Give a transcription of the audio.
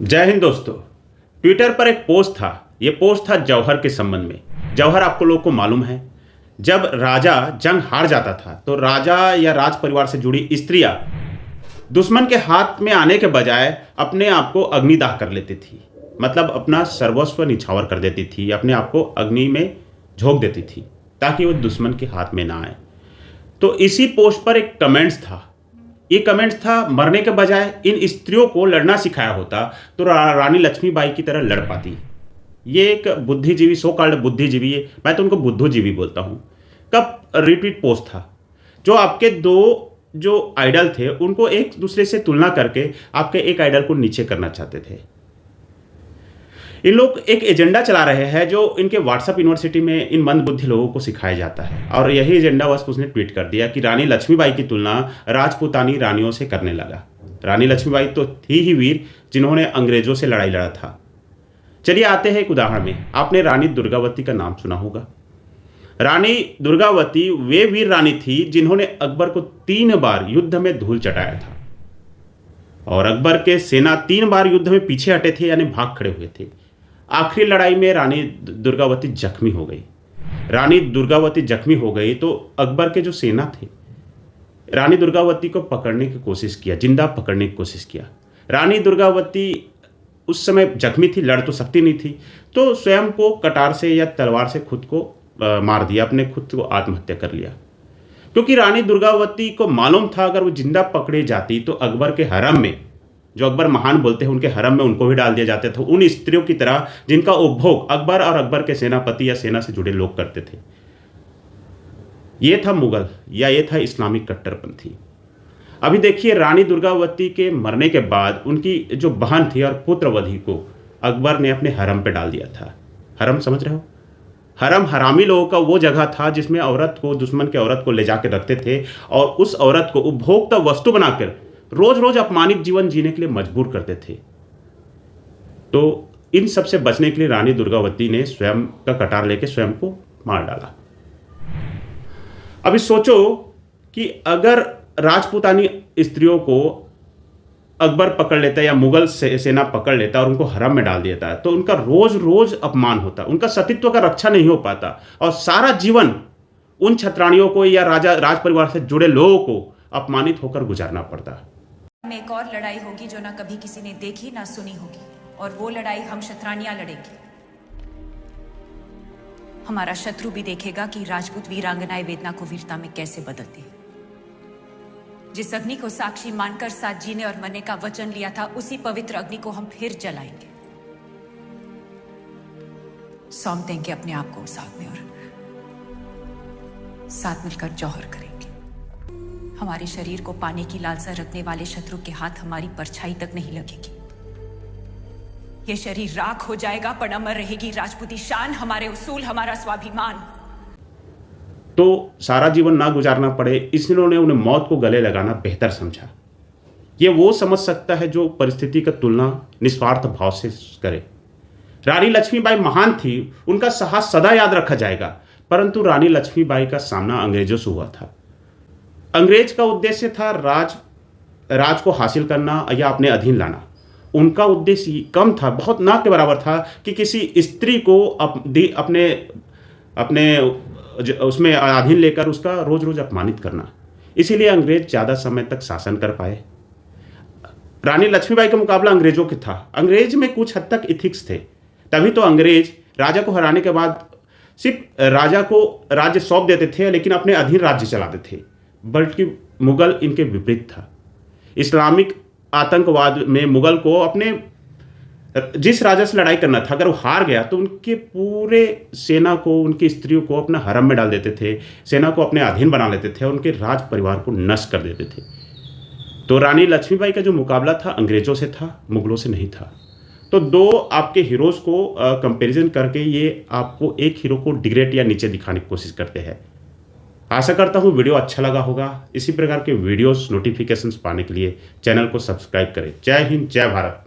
जय हिंद दोस्तों। ट्विटर पर एक पोस्ट था। ये पोस्ट था जौहर के संबंध में। जौहर आपको लोगों को मालूम है, जब राजा जंग हार जाता था तो राजा या राज परिवार से जुड़ी स्त्रियां दुश्मन के हाथ में आने के बजाय अपने आप को अग्निदाह कर लेती थी। मतलब अपना सर्वस्व निछावर कर देती थी, अपने आप को अग्नि में झोंक देती थी ताकि वो दुश्मन के हाथ में ना आए। तो इसी पोस्ट पर एक कमेंट्स था। ये कमेंट्स था, मरने के बजाय इन स्त्रियों को लड़ना सिखाया होता तो रानी लक्ष्मीबाई की तरह लड़ पाती। ये एक बुद्धिजीवी, सो कॉल्ड बुद्धिजीवी है, मैं तो उनको बुद्धोजीवी बोलता हूँ, कब रिट्वीट पोस्ट था जो आपके दो जो आइडल थे उनको एक दूसरे से तुलना करके आपके एक आइडल को नीचे करना चाहते थे। इन लोग एक एजेंडा चला रहे हैं जो इनके व्हाट्सएप यूनिवर्सिटी में इन मंदबुद्धि लोगों को सिखाया जाता है, और यही एजेंडा बस उसने ट्वीट कर दिया कि रानी लक्ष्मीबाई की तुलना राजपूतानी रानियों से करने लगा। रानी लक्ष्मीबाई तो थी ही वीर जिन्होंने अंग्रेजों से लड़ाई लड़ा था। चलिए आते हैं एक उदाहरण में। आपने रानी दुर्गावती का नाम सुना होगा। रानी दुर्गावती वे वीर रानी थी जिन्होंने अकबर को 3 बार युद्ध में धूल चटाया था, और अकबर के सेना 3 बार युद्ध में पीछे हटे थे, यानी भाग खड़े हुए थे। आखिरी लड़ाई में रानी दुर्गावती जख्मी हो गई। रानी दुर्गावती जख्मी हो गई तो अकबर के जो सेना थे रानी दुर्गावती को पकड़ने की कोशिश किया, जिंदा पकड़ने की कोशिश किया। रानी दुर्गावती उस समय जख्मी थी, लड़ तो सकती नहीं थी, तो स्वयं को कटार से या तलवार से खुद को मार दिया, अपने खुद को आत्महत्या कर लिया। क्योंकि रानी दुर्गावती को मालूम था अगर वो जिंदा पकड़े जाती तो अकबर के हरम में, जो अकबर महान बोलते हैं, उनके हरम में उनको भी डाल दिया जाता था, उन स्त्रियों की तरह जिनका उपभोग अकबर और अकबर के सेनापति या सेना से जुड़े लोग करते थे। ये था मुगल या ये था इस्लामिक कट्टरपंथी। अभी देखिए, रानी दुर्गावती के मरने के बाद उनकी जो बहन थी और पुत्रवधि को अकबर ने अपने हरम पे डाल दिया था। हरम समझ रहे हो? हरम हरामी लोगों का वो जगह था जिसमें औरत को, दुश्मन के औरत को ले जाकर रखते थे और उस औरत को उपभोक्ता वस्तु बनाकर रोज रोज अपमानित जीवन जीने के लिए मजबूर करते थे। तो इन सब से बचने के लिए रानी दुर्गावती ने स्वयं का कटार लेके स्वयं को मार डाला। अभी सोचो कि अगर राजपूतानी स्त्रियों को अकबर पकड़ लेता या मुगल सेना पकड़ लेता और उनको हरम में डाल देता तो उनका रोज रोज अपमान होता, उनका सतीत्व का रक्षा नहीं हो पाता और सारा जीवन उन छत्राणियों को या राज परिवार से जुड़े लोगों को अपमानित होकर गुजारना पड़ता। में एक और लड़ाई होगी जो ना कभी किसी ने देखी ना सुनी होगी, और वो लड़ाई हम क्षत्राणियां लड़ेंगे। हमारा शत्रु भी देखेगा कि राजपूत वीरांगनाएं वेदना को वीरता में कैसे बदलती है। जिस अग्नि को साक्षी मानकर साथ जीने और मरने का वचन लिया था, उसी पवित्र अग्नि को हम फिर जलाएंगे। सौंप देंगे अपने आप को उस आग में और साथ मिलकर जौहर करेंगे। हमारे शरीर को पाने की लालसा रखने वाले शत्रु के हाथ हमारी परछाई तक नहीं लगेगी। यह शरीर राख हो जाएगा पर अमर रहेगी राजपूती शान, हमारे उसूल, हमारा स्वाभिमान। तो सारा जीवन ना गुजारना पड़े, इसलिए उन्होंने उन्हें मौत को गले लगाना बेहतर समझा। ये वो समझ सकता है जो परिस्थिति का तुलना निस्वार्थ भाव से करे। रानी लक्ष्मीबाई महान थी, उनका साहस सदा याद रखा जाएगा, परंतु रानी लक्ष्मीबाई का सामना अंग्रेजों से हुआ था। अंग्रेज का उद्देश्य था राज को हासिल करना या अपने अधीन लाना। उनका उद्देश्य कम था, बहुत ना के बराबर था कि किसी स्त्री को अपने उसमें अधीन लेकर उसका रोज रोज अपमानित करना। इसीलिए अंग्रेज ज़्यादा समय तक शासन कर पाए। रानी लक्ष्मीबाई का मुकाबला अंग्रेजों के था। अंग्रेज में कुछ हद तक इथिक्स थे, तभी तो अंग्रेज राजा को हराने के बाद सिर्फ राजा को राज्य सौंप देते थे लेकिन अपने अधीन राज्य चलाते थे। बल्कि मुगल इनके विपरीत था। इस्लामिक आतंकवाद में मुगल को अपने जिस राजा से लड़ाई करना था, अगर वो हार गया तो उनके पूरे सेना को, उनकी स्त्रियों को अपना हरम में डाल देते थे, सेना को अपने अधीन बना लेते थे और उनके राज परिवार को नष्ट कर देते थे। तो रानी लक्ष्मीबाई का जो मुकाबला था अंग्रेजों से था, मुगलों से नहीं था। तो दो आपके हीरोज़ को कंपैरिजन करके ये आपको एक हीरो को डिग्रेड या नीचे दिखाने की कोशिश करते हैं। आशा करता हूँ वीडियो अच्छा लगा होगा। इसी प्रकार के वीडियोस नोटिफिकेशंस पाने के लिए चैनल को सब्सक्राइब करें। जय हिंद, जय भारत।